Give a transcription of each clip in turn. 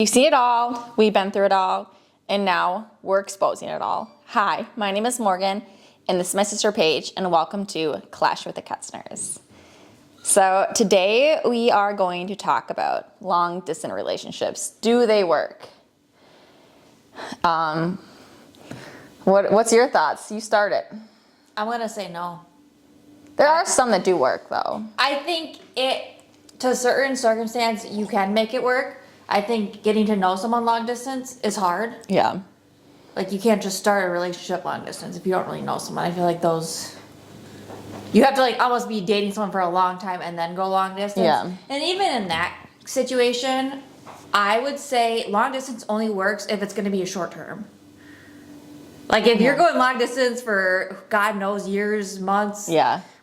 You've seen it all, we've been through it all, and now we're exposing it all. Hi, my name is Morgan, and this is my sister Paige, and welcome to Clash with the Ketzners. So today we are going to talk about long-distance relationships. Do they work? What's your thoughts? You start it. I'm gonna say no. There are some that do work, though. I think to a certain circumstance, you can make it work. I think getting to know someone long distance is hard. Yeah. Like, you can't just start a relationship long distance if you don't really know someone. I feel like you have to like almost be dating someone for a long time and then go long distance. Yeah. And even in that situation, I would say long distance only works if it's gonna be a short term. Like, if you're going long distance for God knows years, months,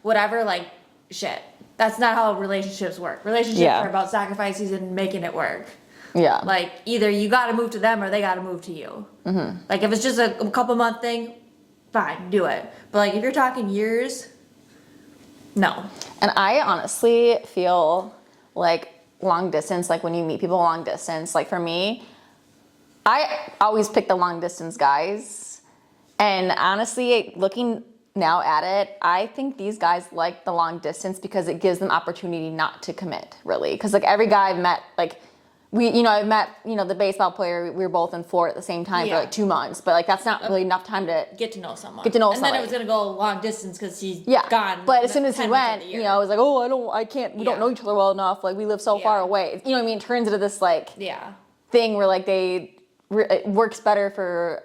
whatever, like, shit. That's not how relationships work. Relationships are about sacrifices and making it work. Yeah. Like, either you gotta move to them or they gotta move to you. Mm-hmm. Like, if it's just a couple month thing, fine, do it. But like, if you're talking years, no. And I honestly feel like long distance, like when you meet people long distance, like for me, I always pick the long distance guys. And honestly, looking now at it, I think these guys like the long distance because it gives them opportunity not to commit, really. Because like every guy I've met, like I've met, the baseball player, we were both in Florida at the same time for like 2 months, but like that's not really enough time to get to know someone. And then it was gonna go long distance because he's gone. But as soon as he went, it was like, I can't, we don't know each other well enough. Like we live so far away. You know what I mean? It turns into this like thing where like it works better for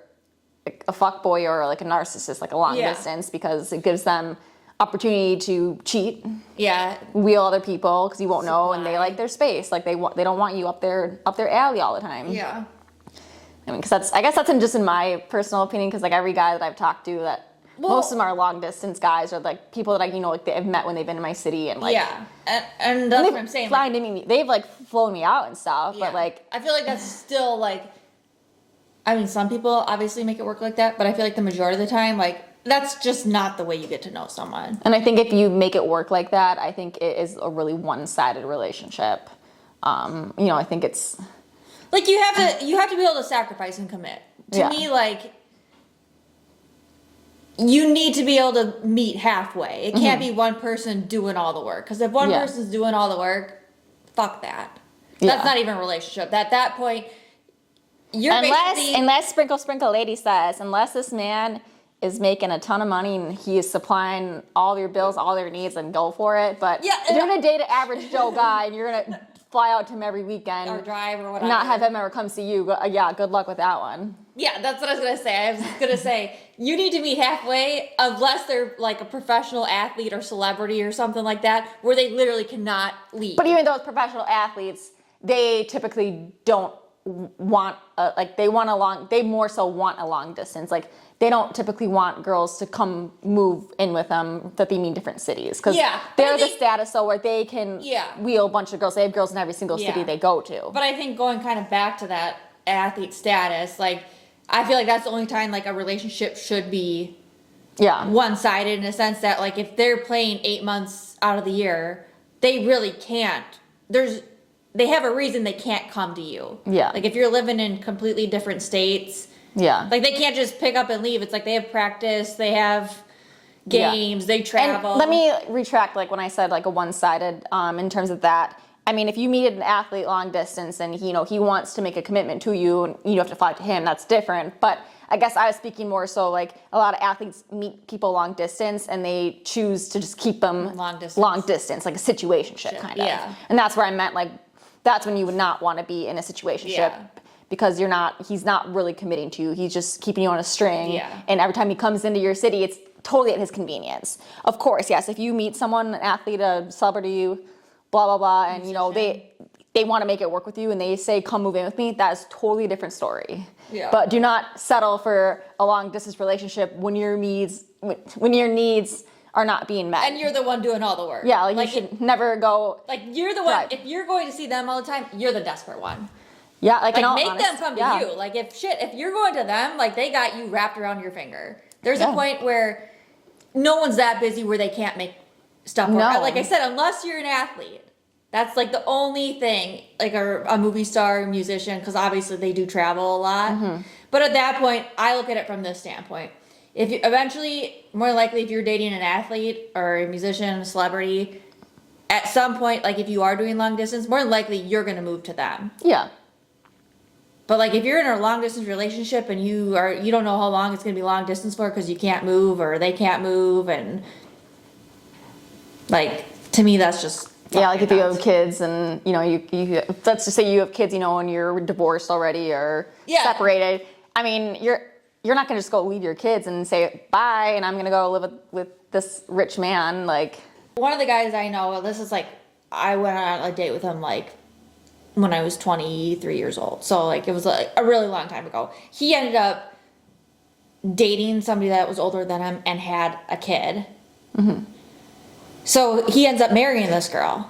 a fuckboy or like a narcissist, like a long distance, because it gives them opportunity to cheat, wheel other people because you won't know, and they like their space. Like they don't want you up their alley all the time. Yeah. I mean, because I guess that's just in my personal opinion. Because like every guy that I've talked to, most of them are long distance guys, or like people that like they've met when they've been in my city, and like and that's what I'm saying. Flying to meet me, they've like flown me out and stuff, but like I feel like that's still like. I mean, some people obviously make it work like that, but I feel like the majority of the time, like, that's just not the way you get to know someone. And I think if you make it work like that, I think it is a really one-sided relationship. I think it's like you have to be able to sacrifice and commit. To me, like, you need to be able to meet halfway. It can't be one person doing all the work. Because if one person's doing all the work, fuck that. That's not even a relationship. At that point, unless Sprinkle Lady says, unless this man is making a ton of money and he is supplying all your bills, all their needs, and go for it. But if you're gonna date an average Joe guy and you're gonna fly out to him every weekend or drive or whatever, not have him ever come see you, good luck with that one. Yeah, that's what I was gonna say. I was gonna say you need to meet halfway, unless they're like a professional athlete or celebrity or something like that, where they literally cannot leave. But even those professional athletes, they typically don't want they more so want a long distance. Like they don't typically want girls to come move in with them that they mean different cities, because they're the status so where they can wheel a bunch of girls. They have girls in every single city they go to. But I think going kind of back to that athlete status, like I feel like that's the only time like a relationship should be one-sided, in a sense that like if they're playing 8 months out of the year, they really can't. They have a reason they can't come to you. Yeah. Like if you're living in completely different states. Yeah. Like they can't just pick up and leave. It's like they have practice, they have games, they travel. And let me retract like when I said like a one-sided in terms of that. I mean, if you meet an athlete long distance and he wants to make a commitment to you and you have to fly to him, that's different. But I guess I was speaking more so like a lot of athletes meet people long distance and they choose to just keep them long distance, like a situationship kind of. Yeah. And that's where I meant like that's when you would not want to be in a situationship because he's not really committing to you. He's just keeping you on a string. Yeah. And every time he comes into your city, it's totally at his convenience. Of course, yes, if you meet someone, an athlete, a celebrity, blah, blah, blah, and they want to make it work with you and they say, come move in with me, that is totally a different story. Yeah. But do not settle for a long distance relationship when your needs are not being met. And you're the one doing all the work. Yeah, like you should never go. Like you're the one, if you're going to see them all the time, you're the desperate one. Yeah, like in all make them come to you. Like if you're going to them, like they got you wrapped around your finger. There's a point where no one's that busy where they can't make stuff work. Like I said, unless you're an athlete. That's like the only thing, like a movie star, musician, because obviously they do travel a lot. But at that point, I look at it from this standpoint. If you eventually, more likely, if you're dating an athlete or a musician, a celebrity, at some point, like if you are doing long distance, more than likely you're gonna move to them. Yeah. But like if you're in a long distance relationship and you don't know how long it's gonna be long distance for because you can't move or they can't move, and like to me that's just Yeah, like if you nuts. have kids and, you know, you let's just say you have kids, you know, and you're divorced already or Yeah. separated. I mean, you're not going to just go leave your kids and say bye and I'm going to go live with this rich man. Like, One of the guys I know, this is like, I went on a date with him like when I was 23 years old. So like it was like a really long time ago. He ended up dating somebody that was older than him and had a kid. So he ends up marrying this girl.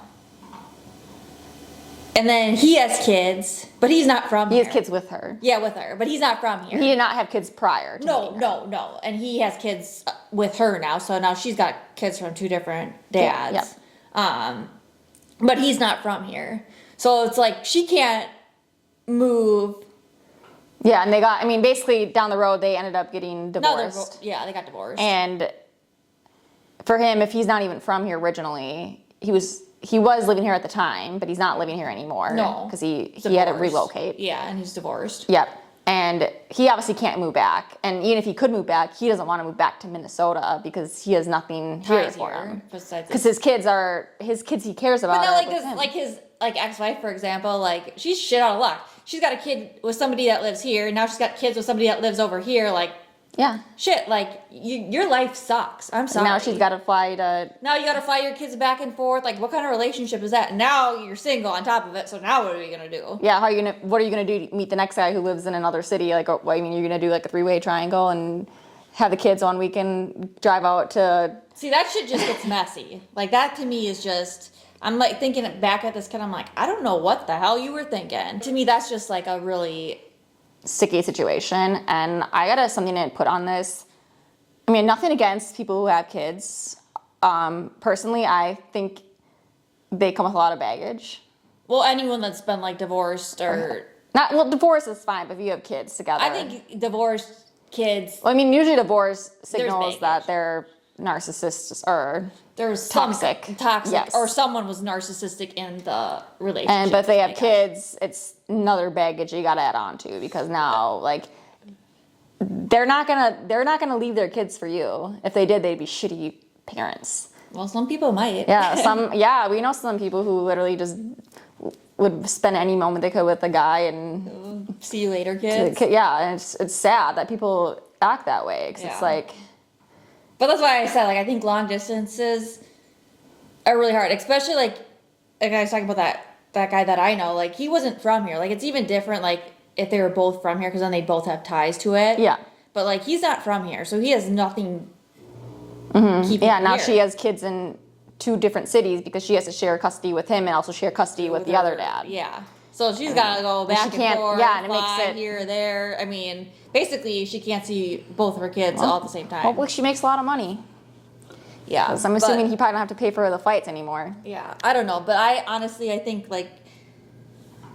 And then he has kids, but he's not from he here. has kids with her. Yeah, with her, but he's not from here. He did not have kids prior to meeting her. No. And he has kids with her now, so now she's got kids from two different dads. But he's not from here. So it's like she can't move. Yeah, and basically down the road they ended up getting divorced. Yeah, they got divorced. And for him, if he's not even from here originally, he was living here at the time, but he's not living here anymore. No. Because he had to relocate. Yeah, and he's divorced. Yep. And he obviously can't move back. And even if he could move back, he doesn't want to move back to Minnesota because he has nothing here Ties for here, him. besides Because his kids he cares about. But no, are like with this, him. like his ex-wife, for example, like she's shit out of luck. She's got a kid with somebody that lives here, and now she's got kids with somebody that lives over here. Like, yeah. shit, like your life sucks. I'm sorry. Now she's got to fly to. Now you got to fly your kids back and forth. Like, what kind of relationship is that? Now you're single on top of it. So now what are we gonna do? Yeah, what are you gonna do to meet the next guy who lives in another city? Like, what, I mean, you're gonna do like a 3-way triangle and have the kids one weekend drive out to. See, that shit just gets messy. Like that to me is just. I'm like thinking back at this kid. I'm like, I don't know what the hell you were thinking. To me, that's just like a really sticky situation. And I got something to put on this. I mean, nothing against people who have kids. Personally, I think they come with a lot of baggage. well, anyone that's been like divorced or Divorce is fine, but if you have kids together. I think divorced kids. Well, I mean, usually divorce signals baggage. that they're narcissists or There's toxic. toxic, Yes. or someone was narcissistic in the relationship. but if they have Like, kids, it's another baggage you got to add on to because now, like, they're not gonna leave their kids for you. If they did, they'd be shitty parents. Well, some people might. Yeah, we know some people who literally just would spend any moment they could with a guy and See you later, kids. yeah, and it's sad that people act that way because it's Yeah. like. But that's why I said, like, I think long distances are really hard, especially like I was talking about that guy that I know. Like, he wasn't from here. Like, it's even different. Like, if they were both from here, because then they both have ties to it. Yeah. But like, he's not from here, so he has nothing. Keeping Yeah, him now here. she has kids in 2 different cities because she has to share custody with him and also share custody with the other her- dad. Yeah. So she's got to go back and can't- forth. yeah, and it fly makes it- here, there. I mean, basically, she can't see both of her kids all at the same time. Hopefully she makes a lot of money. Yeah. 'Cause I'm assuming he probably don't have to pay for the flights anymore. Yeah, I don't know, but I think like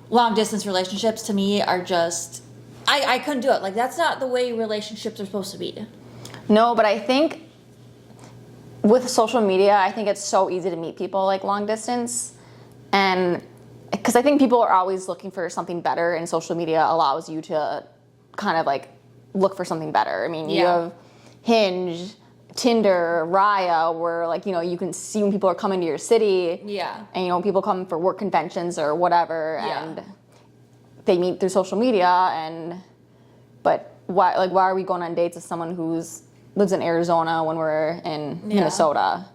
long distance relationships to me are just I couldn't do it. Like, that's not the way relationships are supposed to be. No, but I think with social media, I think it's so easy to meet people like long distance. And because I think people are always looking for something better, and social media allows you to kind of like look for something better. I mean, you Yeah. have Hinge, Tinder, Raya, where like, you know, you can see when people are coming to your city. Yeah. And, you know, people come for work conventions or whatever, Yeah. and they meet through social media. But why are we going on dates with someone who's lives in Arizona when we're in Minnesota?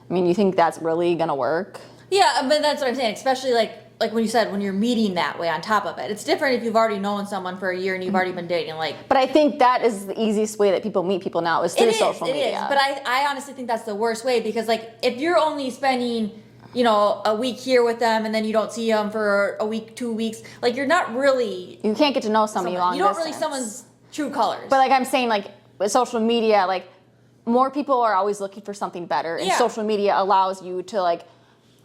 I mean, you think that's really gonna work? Yeah, but that's what I'm saying. Especially like when you said when you're meeting that way on top of it. It's different if you've already known someone for a year and you've already been dating. Like, But I think that is the easiest way that people meet people now is through social media. But I honestly think that's the worst way, because like if you're only spending, you know, a week here with them and then you don't see them for a week, 2 weeks, like you're not really You can't get to know somebody long you don't distance. really someone's true colors. But like I'm saying, like with social media, like more people are always looking for something better, and Yeah. social media allows you to like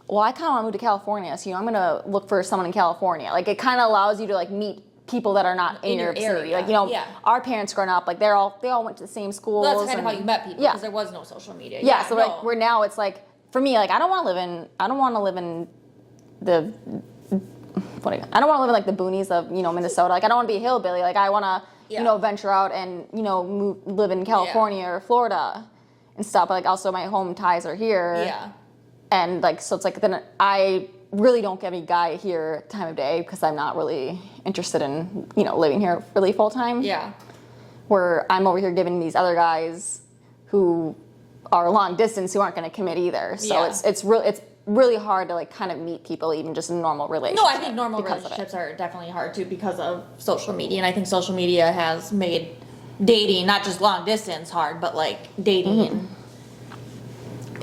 well, I kind of want to move to California, so I'm gonna look for someone in California. Like it kind of allows you to like meet people that are not in your vicinity. area. Like our parents growing up, like they all went to the same schools. Well, that's kind of how you met people because there was no social media. Yeah, so like we're now it's like for me like I don't want to live in the I don't want to live in like the boonies of Minnesota. Like I don't want to be a hillbilly. Like I want to venture out and live in California or Florida and stuff. But like also my home ties are here. Yeah. And like so it's like then I really don't get any guy here time of day because I'm not really interested in living here really full time. Yeah. Where I'm over here giving these other guys who are long distance who aren't going to commit either. So it's really hard to like kind of meet people even just in normal relationships. No, I think normal relationships are definitely hard too because of social media, and I think social media has made dating, not just long distance, hard, but like dating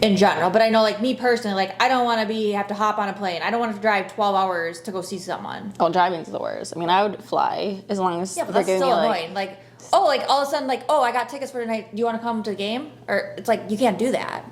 in general. But I know like me personally, like I don't want to have to hop on a plane. I don't want to drive 12 hours to go see someone. Oh, driving's the worst. I mean, I would fly as long as but that's still annoying. Like all of a sudden, I got tickets for tonight. Do you want to come to the game? Or it's like you can't do that.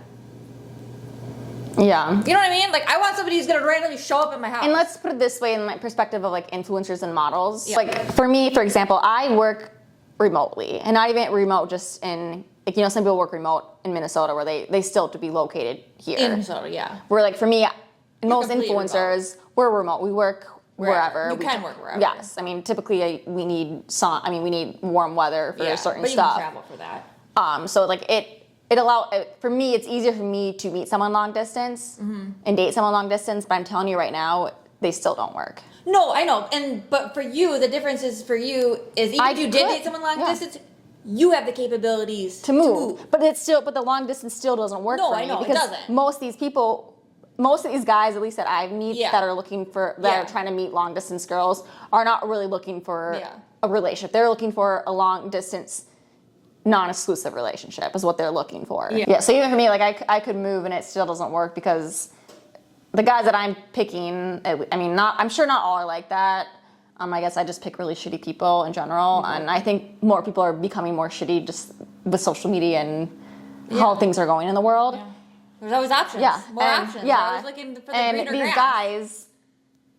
Yeah. You know what I mean? Like, I want somebody who's going to randomly show up at my house. And let's put it this way in my perspective of, like, influencers and models. Yeah. Like, for me, for example, I work remotely. And not even remote just in, like, some people work remote in Minnesota where they still have to be located here. In Minnesota, yeah. Where, like, for me, most influencers, we're remote. We work wherever. You can work wherever. Yes. I mean, typically, we need we need warm weather for certain stuff. But you can travel for that. So, like, for me, it's easier for me to meet someone long distance and date someone long distance, but I'm telling you right now, they still don't work. No, I know. But for you, the difference is even if you did date someone long distance, you have the capabilities to move. But the long distance still doesn't work for me. No, I know, because it doesn't. most of these guys, at least that I meet, that are looking for, that are trying to meet long distance girls, are not really looking for a relationship. They're looking for a long distance non-exclusive relationship is what they're looking for. Yeah. So even for me, like I could move and it still doesn't work because the guys that I'm picking, I'm sure not all are like that. I guess I just pick really shitty people in general, and I think more people are becoming more shitty just with social media and how things are going in the world. Yeah. There's always options. Yeah. More options. Yeah. Always looking for the greener grass. And these guys,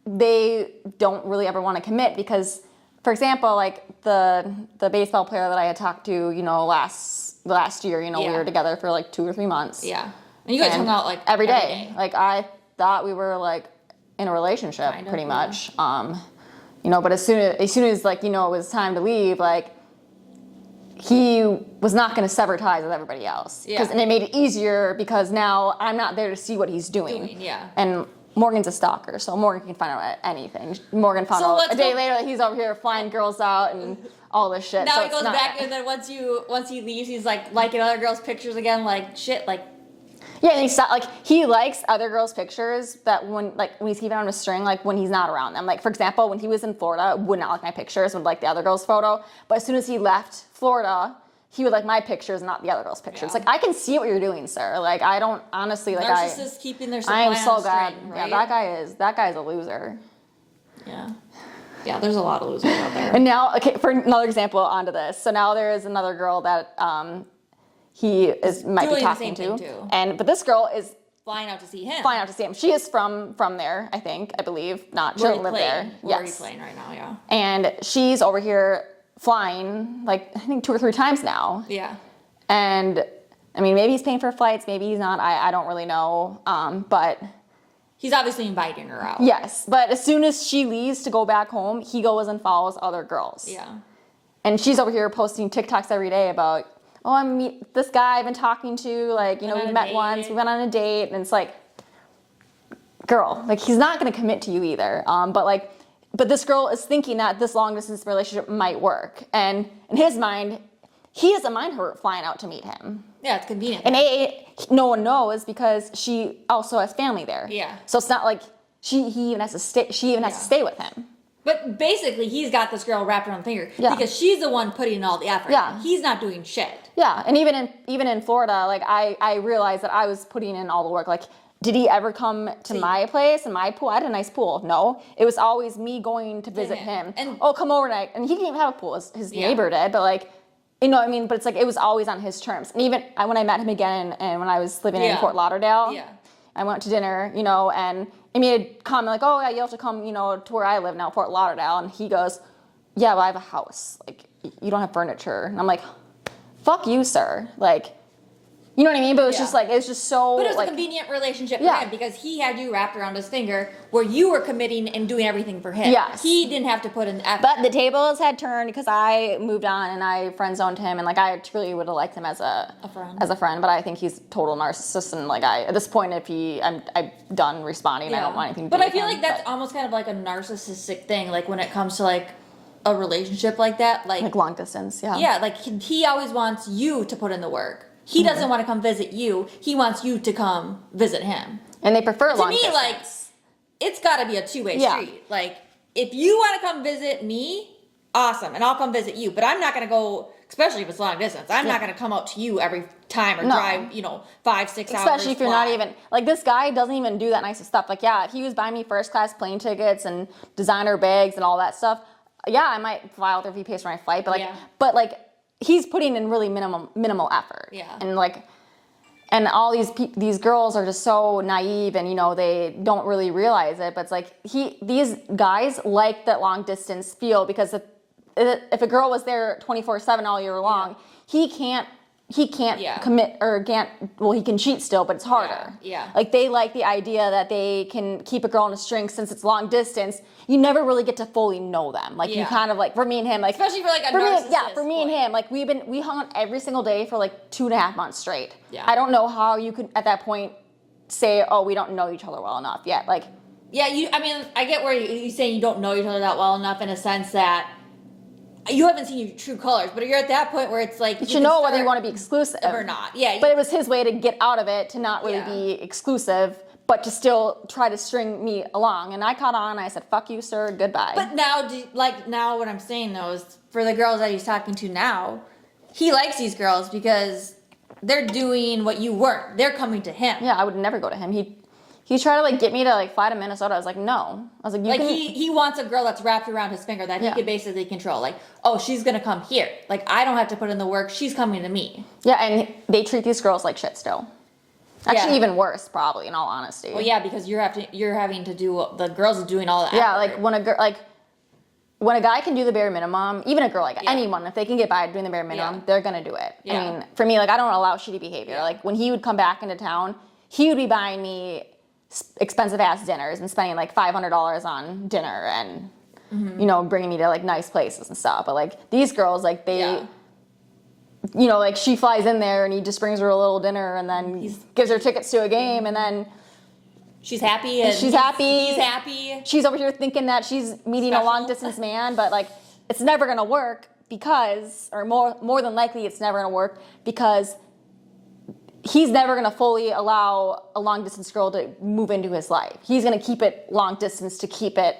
they don't really ever want to commit because, for example, like the baseball player that I had talked to, last year, we were together for like 2 or 3 months. Yeah. And you guys hung out like every day. Like I thought we were like in a relationship pretty much. But as soon as like, it was time to leave, like he was not going to sever ties with everybody else. Yeah. And it made it easier because now I'm not there to see what he's doing. Yeah. And Morgan's a stalker, so Morgan can find out anything. Morgan found out a day later that he's over here flying girls out and all this shit. Now so he goes back, and then once he leaves, he's like liking other girls' pictures again, like shit, like. Yeah, and he likes other girls' pictures that when he's keeping on a string, like when he's not around them. Like for example, when he was in Florida, would not like my pictures, would like the other girl's photo. But as soon as he left Florida, he would like my pictures, not the other girl's pictures. Yeah. Like I can see what you're doing, sir. Like I don't honestly like narcissists keeping their supply I am so on glad. String, right? Yeah, that guy's a loser. Yeah. Yeah, there's a lot of losers out there. And now, okay, for another example onto this. So now there is another girl that might be talking to, but this girl is flying out to see him. She is from there, I believe. She doesn't live there. Where are you playing right now? Yeah. And she's over here flying like I think 2 or 3 times now. Yeah. And I mean, maybe he's paying for flights, maybe he's not. I don't really know. But he's obviously inviting her out. Yes, but as soon as she leaves to go back home, he goes and follows other girls. Yeah. And she's over here posting TikToks every day about, this guy I've been talking to, like, we met once, we went on a date, and it's like, girl, like, he's not going to commit to you either. But this girl is thinking that this long distance relationship might work. And in his mind, he doesn't mind her flying out to meet him. Yeah, it's convenient. And no one knows because she also has family there. Yeah. So it's not like she even has to stay with him. But basically, he's got this girl wrapped around the finger because she's the one putting in all the effort. Yeah. He's not doing shit. Yeah, and even in Florida, like I realized that I was putting in all the work. Like, did he ever come to my place and my pool? I had a nice pool. No, it was always me going to visit him. And come over tonight. And he didn't even have a pool. His neighbor did, but like. But it's like it was always on his terms. And even when I met him again and when I was living in Fort Lauderdale, I went to dinner, you know, and he made a comment like, oh yeah, you have to come, you know, to where I live now, Fort Lauderdale. And he goes, yeah, well, I have a house. Like, you don't have furniture. And I'm like, fuck you, sir. Like, you know what I mean? But it was just like, it was just so. But it was like, a convenient relationship for Yeah. him because he had you wrapped around his finger where you were committing and doing everything for him. Yes. He didn't have to put in the effort. But the tables had turned because I moved on and I friend zoned him, and like I truly would have liked him as a friend. But I think he's total narcissist, and like at this point, if I'm done responding. I don't want anything to do But I with feel him, like that's almost kind of like a narcissistic thing, like when it comes to like a relationship like that, like long distance. Yeah. yeah, like he always wants you to put in the work. He doesn't want to come visit you. He wants you to come visit him. And they prefer long to me, distance. like, it's got to be a two-way street. Like, if you want to come visit me, awesome, and I'll come visit you. But I'm not going to go, especially if it's long distance, I'm not going to come out to you every time or drive, 5, 6 hours. Especially if you're not even, like, this guy doesn't even do that nice stuff. Like, yeah, if he was buying me first class plane tickets and designer bags and all that stuff, yeah, I might fly out there if he pays for my flight. But like, he's putting in really minimal effort. Yeah. And like, and all these girls are just so naive, and you know they don't really realize it. But it's like these guys like that long distance feel, because if a girl was there 24/7 all year long, he can't commit, or can't. Well, he can cheat still, but it's harder. Yeah. Like, they like the idea that they can keep a girl on a string since it's long distance. You never really get to fully know them. Like, you kind of like, for me and him, like, especially for like a narcissist. For me and him, like, we hung out every single day for like 2.5 months straight. Yeah. I don't know how you could at that point say, oh, we don't know each other well enough yet. Like, yeah, I mean, I get where you're saying you don't know each other that well enough, in a sense that you haven't seen your true colors, but you're at that point where it's like you should know whether you want to be exclusive or not. Yeah. But it was his way to get out of it, to not really be exclusive, but to still try to string me along. And I caught on. And I said, "Fuck you, sir. Goodbye." But now, what I'm saying though is, for the girls that he's talking to now, he likes these girls because they're doing what you weren't. They're coming to him. Yeah, I would never go to him. He tried to like get me to like fly to Minnesota. I was like, no. I was like, he wants a girl that's wrapped around his finger that he could basically control. Like, oh, she's gonna come here. Like, I don't have to put in the work. She's coming to me. Yeah, and they treat these girls like shit still. Actually, even worse, probably, in all honesty. Well, yeah, because you're having to do, the girls are doing all that. Yeah, like when a guy can do the bare minimum, even a girl, like anyone, if they can get by doing the bare minimum, they're gonna do it. Yeah. I mean, for me, like, I don't allow shitty behavior. Yeah. Like, when he would come back into town, he would be buying me expensive ass dinners and spending like $500 on dinner, and you know, bringing me to like nice places and stuff. But like, these girls, like, they you know, like, she flies in there and he just brings her a little dinner, and then gives her tickets to a game, and then she's happy, and he's happy. She's over here thinking that she's meeting a long distance man, but like, it's never gonna work, because, or more than likely, it's never gonna work, because he's never gonna fully allow a long distance girl to move into his life. He's gonna keep it long distance to keep it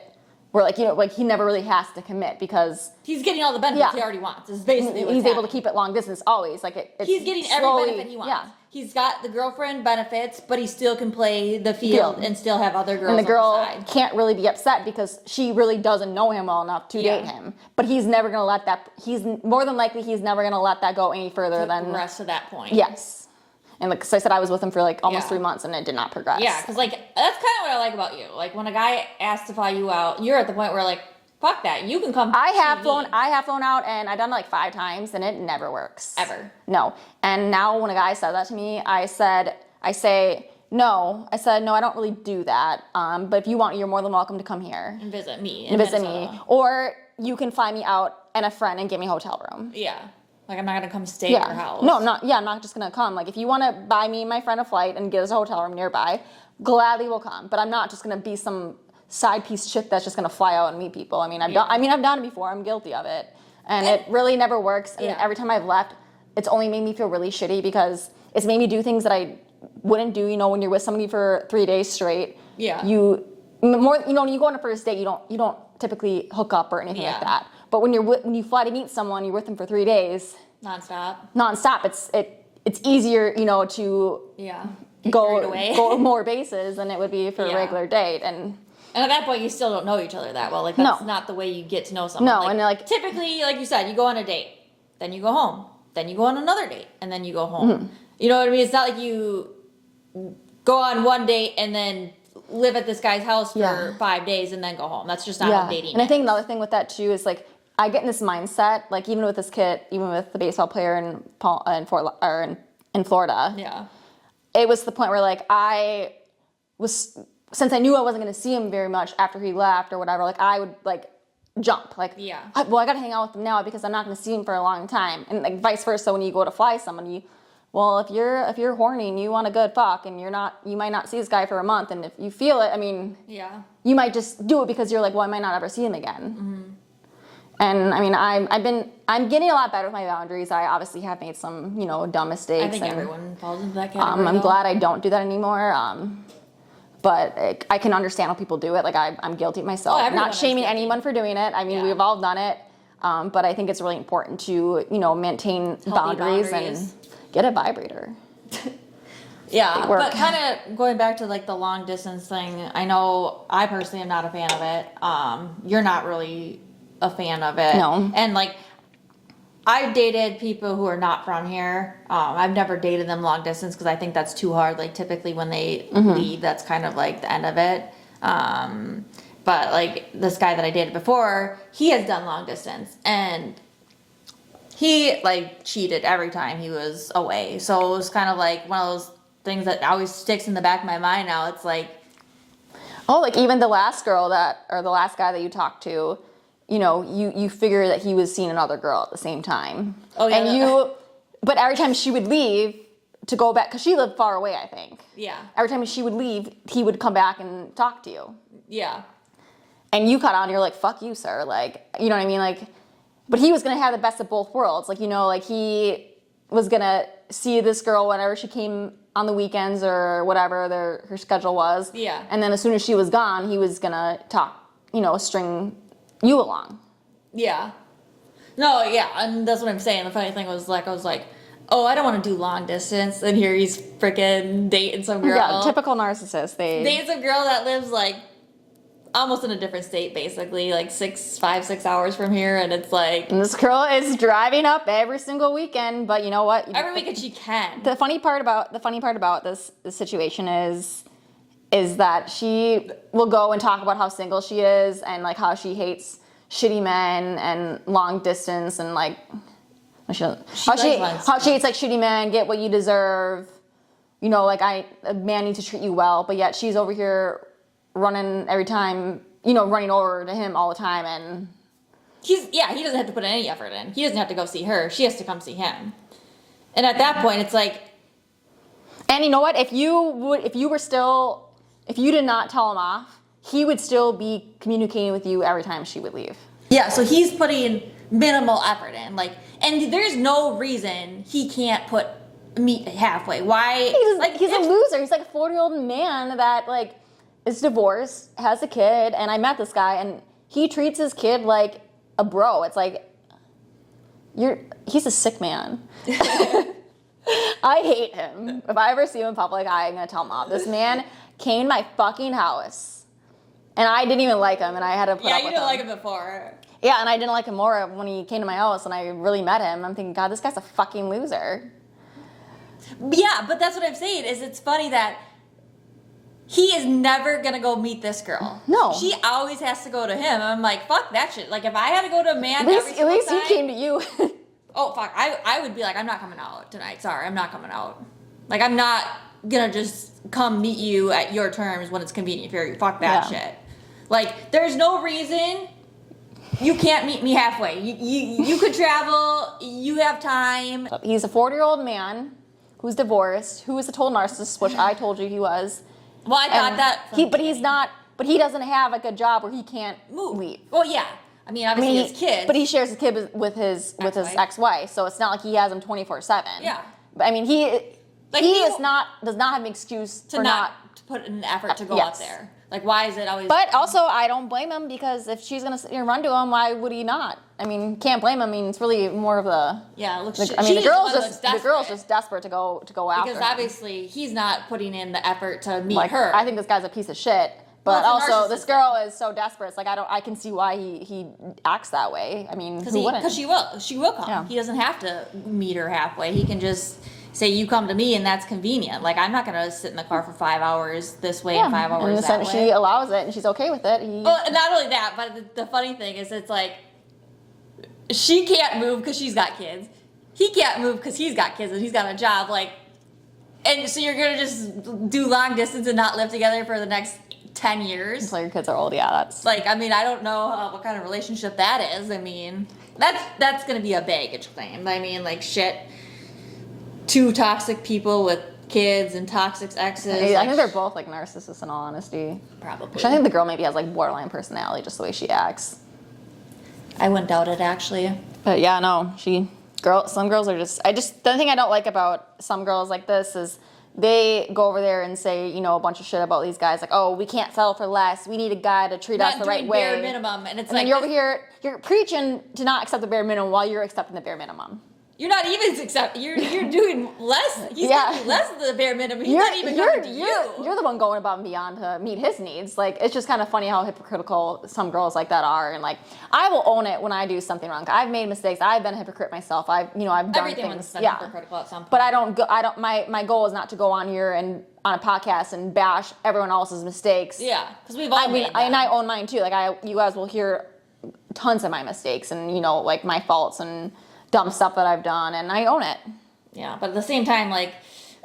where, like, you know, like, he never really has to commit, because he's getting all the benefits he already wants. Is basically he's able to keep it long distance always. Like, he's getting every benefit he wants. Yeah. He's got the girlfriend benefits, but he still can play the field and still have other girls. And the girl on the side. can't really be upset because she really doesn't know him well enough to date him. But he's never gonna let that. He's more than likely he's never gonna let that go any further than the rest of that point. Yes. And like, so I said, I was with him for like almost 3 months, and it did not progress. Yeah, because like, that's kind of what I like about you. Like, when a guy asks to fly you out, you're at the point where like, fuck that, you can come. I have flown out, and I've done it like 5 times, and it never works. Ever. No. And now when a guy said that to me, I say no. I said, no, I don't really do that. But if you want, you're more than welcome to come here and visit me. And visit me, or you can fly me out and a friend and give me a hotel room. Yeah. Like, I'm not gonna come stay at your house. No, I'm not just gonna come. Like, if you want to buy me and my friend a flight and get us a hotel room nearby, gladly will come. But I'm not just gonna be some side piece chick that's just gonna fly out and meet people. I mean, I've done it before. I'm guilty of it, and it really never works. And every time I've left, it's only made me feel really shitty, because it's made me do things that I wouldn't do. You know, when you're with somebody for 3 days straight, when you go on a first date, you don't typically hook up or anything like that. But when you fly to meet someone, you're with them for 3 days, nonstop. It's easier, you know, to go more bases than it would be for a regular date. And at that point, you still don't know each other that well. Like, that's not the way you get to know someone. No, like, and like, typically, like you said, you go on a date, then you go home, then you go on another date, and then you go home. Mm-hmm. You know what I mean? It's not like you go on one date and then live at this guy's house for Yeah. 5 days and then go home. That's just not how dating And I think is. another thing with that too is like I get in this mindset, like even with this kid, even with the baseball player in Florida, Yeah. it was the point where like I was, since I knew I wasn't going to see him very much after he left or whatever, like I would like jump, like, Yeah. I got to hang out with him now because I'm not going to see him for a long time, and like vice versa when you go to fly someone, well, if you're horny and you want a good fuck and you might not see this guy for a month, and if you feel it, I mean, Yeah. you might just do it because you're like, well, I might not ever see him again. Mm-hmm. And I mean, I'm getting a lot better with my boundaries. I obviously have made some, dumb mistakes. I think and, everyone falls into that category. I'm though. glad I don't do that anymore. But I can understand how people do it. Like I'm guilty myself. everyone Not is shaming guilty. anyone for doing it. I mean, Yeah. we've all done it. But I think it's really important to, maintain boundaries and get a vibrator. Yeah, work. but kind of going back to like the long distance thing, I know I personally am not a fan of it. You're not really a fan of it. No. And like, I've dated people who are not from here. I've never dated them long distance because I think that's too hard. Like typically when they leave, that's kind of like the end of it. But like this guy that I dated before, he has done long distance and he like cheated every time he was away. So it was kind of like one of those things that always sticks in the back of my mind now. It's like, Oh, like even the last the last guy that you talked to, you figure that he was seeing another girl at the same time. Oh, yeah. And but every time she would leave to go back, because she lived far away, I think. yeah, Every time she would leave, he would come back and talk to you. yeah. And you cut out and you're like, fuck you, sir. Like, you know what I mean? Like, but he was going to have the best of both worlds. Like, like he was going to see this girl whenever she came on the weekends or whatever her schedule was. Yeah. And then as soon as she was gone, he was going to string you along. Yeah. No, yeah, and that's what I'm saying. The funny thing was like, I was like, oh, I don't want to do long distance, and here he's freaking dating some girl. Yeah, typical narcissist. Dates a girl that lives like almost in a different state, basically, like 6 hours from here, and it's like And this girl is driving up every single weekend, but you know what? every weekend she can. The funny part about this situation is that she will go and talk about how single she is and like how she hates shitty men and long distance and like how she hates like shitty men, get what you deserve. Like a man needs to treat you well, but yet she's over here running every time, running over to him all the time, and He doesn't have to put any effort in. He doesn't have to go see her. She has to come see him. And at that point, it's like, and you know what? If you did not tell him off, he would still be communicating with you every time she would leave. yeah, so he's putting minimal effort in, like, and there's no reason he can't meet halfway. Why? He's a loser. He's like a 40-year-old man that like is divorced, has a kid, and I met this guy, and he treats his kid like a bro. It's like he's a sick man. I hate him. If I ever see him in public, I'm gonna tell him off. This man came to my fucking house, and I didn't even like him, and I had to put up with him. Yeah, you didn't like him before. Yeah, and I didn't like him more when he came to my house, and I really met him. I'm thinking, God, this guy's a fucking loser. Yeah, but that's what I'm saying, is it's funny that he is never gonna go meet this girl. No. She always has to go to him. I'm like, fuck that shit. Like, if I had to go to a man At least every single he time- came to you. Oh, fuck. I would be like, I'm not coming out tonight. Sorry, I'm not coming out. Like, I'm not gonna just come meet you at your terms when it's convenient for you. Fuck that Yeah. shit. Like, there's no reason you can't meet me halfway. You could travel. You have time. He's a 40-year-old man who's divorced, who is a total narcissist, which I told you he was. Well, I thought And that. but he doesn't have like a job where he can't leave. Well, yeah. I mean, obviously, his kids. But he shares his kid with his Ex-wife. ex-wife, so it's not like he has him 24/7. Yeah. But I mean, Like, he he does not have an excuse to for not to put an effort to go yes. up there. Like, why is it always? But also, I don't blame him, because if she's gonna sit here and run to him, why would he not? I mean, can't blame him. I mean, it's really more of the. yeah, look. I mean, the girl's just desperate to go after because him. obviously he's not putting in the effort to meet Like, her. I think this guy's a piece of shit. But Well, it's a also, this narcissist girl is so desperate. It's like I can see why he acts that way. I mean, who wouldn't? Because she will come. Yeah. He doesn't have to meet her halfway. He can just say you come to me and that's convenient. Like, I'm not gonna sit in the car for 5 hours this way and 5 and in hours the that sense way. she allows it and she's okay with it. Well, not only that, but the funny thing is, it's like she can't move because she's got kids. He can't move because he's got kids and he's got a job. Like, and so you're gonna just do long distance and not live together for the next 10 years. Until your kids are old, yeah, that's Like, I mean, I don't know what kind of relationship that is. I mean, that's gonna be a baggage claim. I mean, like, shit, two toxic people with kids and toxic exes. I think they're both like narcissists in all honesty. probably. Which I think the girl maybe has like borderline personality, just the way she acts. I wouldn't doubt it, actually. But yeah, no, some girls are just, the thing I don't like about some girls like this is they go over there and say, you know, a bunch of shit about these guys, like, oh, we can't settle for less, we need a guy to treat us the right way. Bare minimum, and it's and like then you're over here, you're preaching to not accept the bare minimum while you're accepting the bare minimum. you're not even you're doing less. He's doing less than the bare minimum. He's not even coming to you. You're the one going above and beyond to meet his needs. Like, it's just kind of funny how hypocritical some girls like that are. And like, I will own it when I do something wrong. I've made mistakes. I've been a hypocrite myself. I've done Everyone's things. been Yeah. hypocritical at some point. But my goal is not to go on here and on a podcast and bash everyone else's mistakes. Yeah, because we've all made them. And I own mine too. Like, you guys will hear tons of my mistakes and, you know, like my faults and dumb stuff that I've done, and I own it. Yeah, but at the same time, like,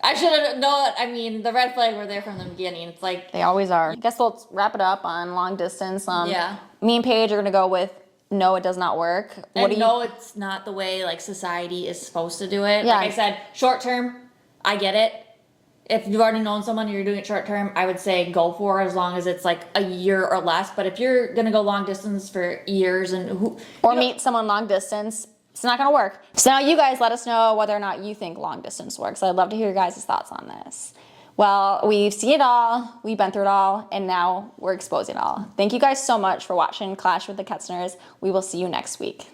I should have known. I mean, the red flag were there from the beginning. It's like, They always are. I guess we'll wrap it up on long distance. Yeah. Me and Paige are gonna go with no, it does not work. no, it's not the way like society is supposed to do it. Yeah. Like I said, short term, I get it. If you've already known someone and you're doing it short term, I would say go for it as long as it's like a year or less. But if you're gonna go long distance for years or meet someone long distance, it's not gonna work. So now you guys let us know whether or not you think long distance works. I'd love to hear your guys' thoughts on this. Well, we've seen it all, we've been through it all, and now we're exposing it all. Thank you guys so much for watching Clash with the Ketzner's. We will see you next week.